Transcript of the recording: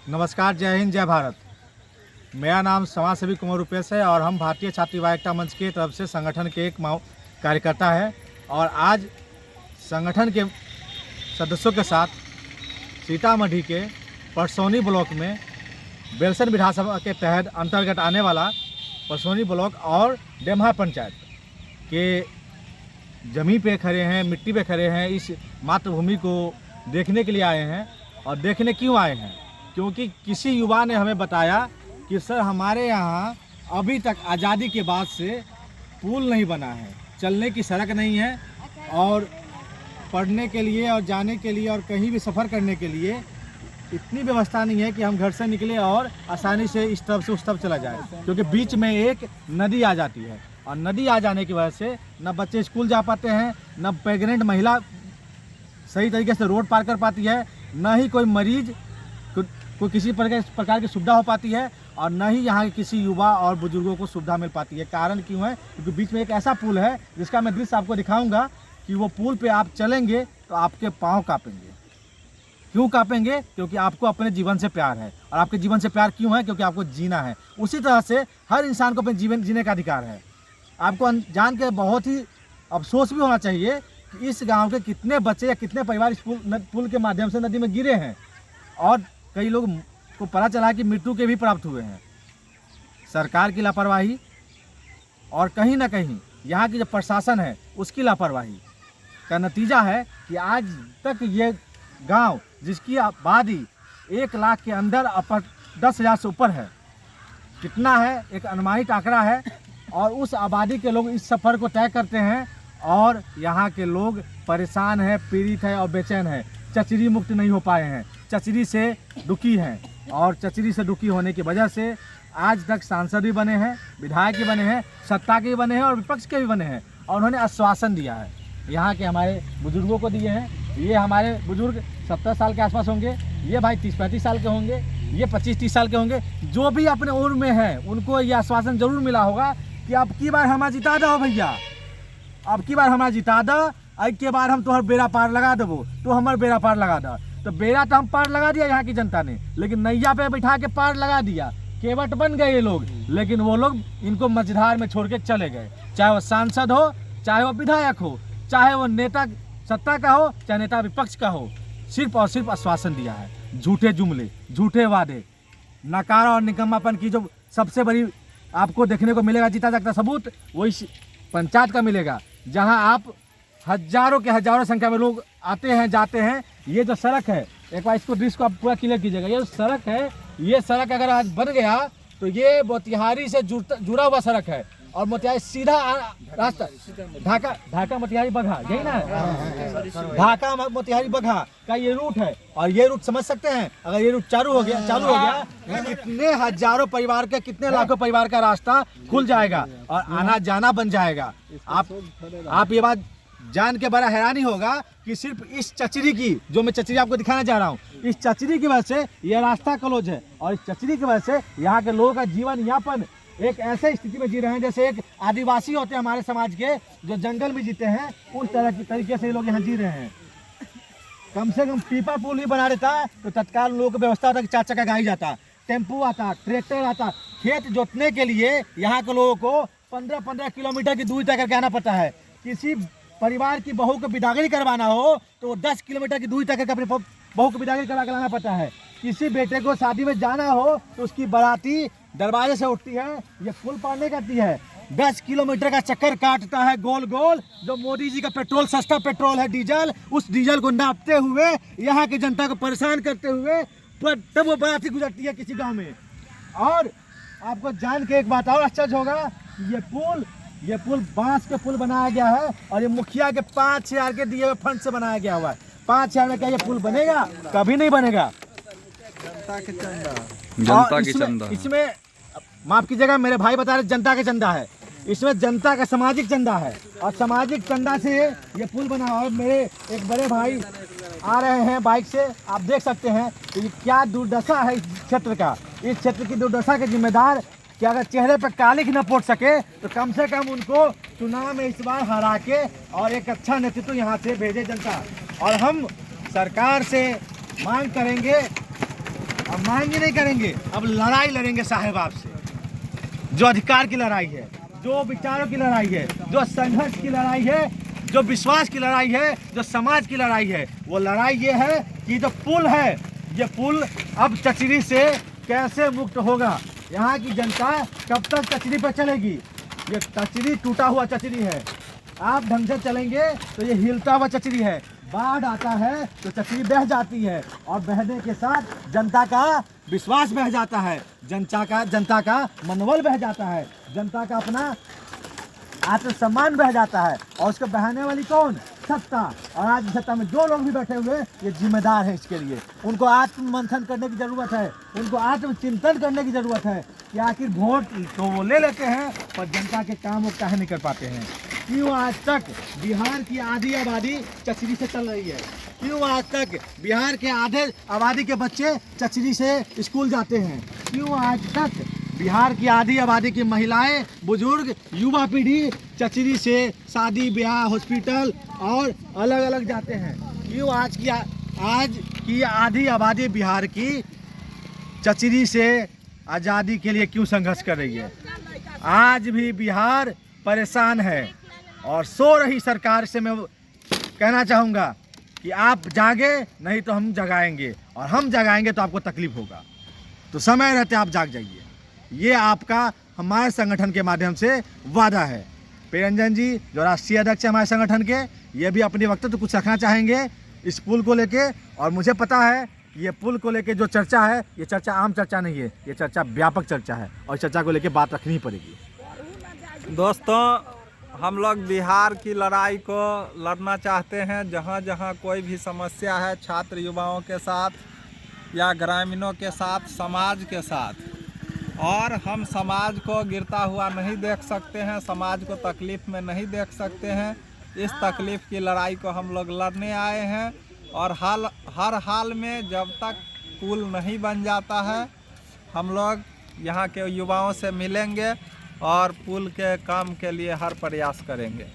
नमस्कार, जय हिंद, जय भारत। मेरा नाम समाज सेवी कुमार रुपेश है और हम भारतीय छात्र एकता मंच के तरफ से संगठन के एक कार्यकर्ता है। और आज संगठन के सदस्यों के साथ सीतामढ़ी के परसौनी ब्लॉक में बेलसन विधानसभा के तहत अंतर्गत आने वाला परसौनी ब्लॉक और डेम्हा पंचायत के ज़मीन पे खड़े हैं, मिट्टी पे खड़े हैं। इस मातृभूमि को देखने के लिए आए हैं। और देखने क्यों आए हैं? क्योंकि किसी युवा ने हमें बताया कि सर हमारे यहाँ अभी तक आज़ादी के बाद से पुल नहीं बना है, चलने की सड़क नहीं है और पढ़ने के लिए और जाने के लिए और कहीं भी सफ़र करने के लिए इतनी व्यवस्था नहीं है कि हम घर से निकले और आसानी से इस तरफ से उस तरफ चला जाए, क्योंकि बीच में एक नदी आ जाती है और नदी आ जाने की वजह से न बच्चे स्कूल जा पाते हैं, न प्रेग्नेंट महिला सही तरीके से रोड पार कर पाती है, न ही कोई मरीज को किसी प्रकार की सुविधा हो पाती है और न ही यहाँ के किसी युवा और बुजुर्गों को सुविधा मिल पाती है। कारण क्यों है? क्योंकि बीच में एक ऐसा पुल है जिसका मैं दृश्य आपको दिखाऊंगा कि वो पुल पे आप चलेंगे तो आपके पाँव कांपेंगे। क्यों कांपेंगे? क्योंकि आपको अपने जीवन से प्यार है। और आपके जीवन से प्यार क्यों है? क्योंकि आपको जीना है। उसी तरह से हर इंसान को अपने जीवन जीने का अधिकार है। आपको जान के बहुत ही अफसोस भी होना चाहिए कि इस गाँव के कितने बच्चे या कितने परिवार इस पुल के माध्यम से नदी में गिरे हैं और कई लोग को पता चला कि मृत्यु के भी प्राप्त हुए हैं। सरकार की लापरवाही और कहीं ना कहीं यहाँ की जो प्रशासन है उसकी लापरवाही का नतीजा है कि आज तक ये गांव जिसकी आबादी 1 लाख के अंदर 10,000 से ऊपर है, कितना है एक अनुमानित आंकड़ा है, और उस आबादी के लोग इस सफ़र को तय करते हैं और यहाँ के लोग परेशान हैं, पीड़ित हैं और बेचैन हैं। चचरी मुक्त नहीं हो पाए हैं, चचरी से दुखी हैं और चचरी से दुखी होने की वजह से आज तक सांसद भी बने हैं, विधायक भी बने हैं, सत्ता के भी बने हैं और विपक्ष के भी बने हैं। और उन्होंने आश्वासन दिया है, यहाँ के हमारे बुजुर्गों को दिए हैं। ये हमारे बुजुर्ग 70 साल के आसपास होंगे, ये भाई 30-35 साल के होंगे, ये 25-30 साल के होंगे। जो भी अपने उम्र में है उनको ये आश्वासन जरूर मिला होगा कि अब की बार हमारा जिता दो भैया, अब की बार हमारा जिता दो, अब के बार हम तोहर बेड़ा पार लगा देबो, तो हमारे बेड़ा पार लगा दो। तो बेड़ा तो हम पार लगा दिया यहाँ की जनता ने, लेकिन नैया पे बिठा के पार लगा दिया। केवट बन गए ये लोग, लेकिन वो लोग इनको मझधार में छोड़ के चले गए। चाहे वो सांसद हो, चाहे वो विधायक हो, चाहे वो नेता सत्ता का हो, चाहे नेता विपक्ष का हो, सिर्फ और सिर्फ आश्वासन दिया है। झूठे जुमले, झूठे वादे, नकारा और निकम्मापन की जो सबसे बड़ी आपको देखने को मिलेगा जीता जागता सबूत, वो इस पंचायत का मिलेगा, जहाँ आप हजारों के हजारों संख्या में लोग आते हैं जाते हैं। ये जो सड़क है, एक बार इसको दृश्य को आप पूरा क्लियर कीजिएगा। ये जो सड़क है, ये सड़क अगर आज बन गया तो ये मोतिहारी से जुड़ा हुआ सड़क है और मोतिहारी सीधा रास्ता ढाका मोतिहारी बगहा, यही ना है? ढाका मोतिहारी बगहा का ये रूट है। और ये रूट समझ सकते हैं, अगर ये रूट चालू हो गया कितने हजारों परिवार का, कितने लाखों परिवार का रास्ता खुल जाएगा और आना जाना बन जाएगा। आप ये बात जान के बड़ा हैरानी होगा कि सिर्फ इस चचरी की, जो मैं चचरी आपको दिखाना चाह रहा हूँ, इस चचरी की वजह से यह रास्ता क्लोज है और इस चचरी की वजह से यहाँ के लोगों का जीवन यापन एक ऐसे स्थिति में जी रहे हैं जैसे एक आदिवासी होते हैं हमारे समाज के, जो जंगल में जीते हैं, उस तरह की तरीके से लोग यहाँ जी रहे हैं। कम से कम पीपा पुल ही बना देता है तो तत्काल लोगों को व्यवस्था होता है कि 4 चक्का गाड़ी जाता, टेम्पू आता, ट्रैक्टर आता। खेत जोतने के लिए यहाँ के लोगों को 15-15 किलोमीटर की दूरी तय करके आना पड़ता है। किसी परिवार की बहू को बिदागरी करवाना हो तो 10 किलोमीटर की दूरी तक करके अपनी बहू को बिदागरी करवा कर लाना पड़ता है। किसी बेटे को शादी में जाना हो तो उसकी बाराती दरवाजे से उठती है, ये पुल पार नहीं करती है, 10 किलोमीटर का चक्कर काटता है गोल गोल। जो मोदी जी का पेट्रोल, सस्ता पेट्रोल है डीजल, उस डीजल को नापते हुए यहाँ की जनता को परेशान करते हुए तब वो बाराती गुजरती है किसी गाँव में। और आपको जान के एक बात और आश्चर्य होगा, ये पुल बांस के पुल बनाया गया है और ये मुखिया के 5,000 के दिए हुए फंड से बनाया गया हुआ है। 5,000 में क्या ये पुल बनेगा? कभी नहीं बनेगा। जनता की चंदा, इसमें माफ कीजिएगा मेरे भाई बता रहे जनता का चंदा है, इसमें जनता का सामाजिक चंदा है और सामाजिक चंदा से ये पुल बना। और मेरे एक बड़े भाई आ रहे हैं बाइक से, आप देख सकते हैं कि क्या दुर्दशा है इस क्षेत्र का। इस क्षेत्र की दुर्दशा के जिम्मेदार कि अगर चेहरे पर कालिख न पोत सके तो कम से कम उनको चुनाव में इस बार हरा के और एक अच्छा नेतृत्व यहाँ से भेजे जनता। और हम सरकार से मांग करेंगे अब महंगी नहीं करेंगे, अब लड़ाई लड़ेंगे साहेब आपसे। जो अधिकार की लड़ाई है, जो विचारों की लड़ाई है, जो संघर्ष की लड़ाई है, जो विश्वास की लड़ाई है, जो समाज की लड़ाई है, वो लड़ाई ये है कि जो पुल है, ये पुल अब चचरी से कैसे मुक्त होगा। यहाँ की जनता कब तक चचरी पर चलेगी। ये चचरी टूटा हुआ चचरी है, आप ढंग से चलेंगे तो ये हिलता हुआ चचरी है। बाढ़ आता है तो चचरी बह जाती है और बहने के साथ जनता का विश्वास बह जाता है, जनता का मनोबल बह जाता है, जनता का अपना आत्मसम्मान बह जाता है। और उसको बहाने वाली कौन? सत्ता। और आज सत्ता में जो लोग भी बैठे हुए ये जिम्मेदार है इसके लिए। उनको आत्ममंथन करने की ज़रूरत है, उनको आत्मचिंतन करने की ज़रूरत है कि आखिर वोट तो वो ले लेते हैं पर जनता के काम वो काहे नहीं कर पाते हैं। क्यों आज तक बिहार की आधी आबादी चचरी से चल रही है? क्यों आज तक बिहार के आधे आबादी के बच्चे चचरी से स्कूल जाते हैं? क्यों आज तक बिहार की आधी आबादी की महिलाएं, बुजुर्ग, युवा पीढ़ी चचरी से शादी ब्याह, हॉस्पिटल और अलग अलग जाते हैं? क्यों आज की आधी आबादी बिहार की चचरी से आज़ादी के लिए क्यों संघर्ष कर रही है? आज भी बिहार परेशान है और सो रही सरकार से मैं कहना चाहूँगा कि आप जागे, नहीं तो हम जगाएंगे, और हम जगाएंगे तो आपको तकलीफ होगा। तो समय रहते आप जाग जाइए, ये आपका हमारे संगठन के माध्यम से वादा है। पेरंजन जी जो राष्ट्रीय अध्यक्ष है हमारे संगठन के, ये भी अपने वक्त तो कुछ रखना चाहेंगे इस पुल को लेके। और मुझे पता है ये पुल को लेके जो चर्चा है, ये चर्चा आम चर्चा नहीं है, ये चर्चा व्यापक चर्चा है और चर्चा को लेके बात रखनी पड़ेगी। दोस्तों, हम लोग बिहार की लड़ाई को लड़ना चाहते हैं। जहाँ जहाँ कोई भी समस्या है छात्र युवाओं के साथ या ग्रामीणों के साथ, समाज के साथ, और हम समाज को गिरता हुआ नहीं देख सकते हैं, समाज को तकलीफ़ में नहीं देख सकते हैं। इस तकलीफ़ की लड़ाई को हम लोग लड़ने आए हैं और हर हाल में जब तक पुल नहीं बन जाता है हम लोग यहाँ के युवाओं से मिलेंगे और पुल के काम के लिए हर प्रयास करेंगे।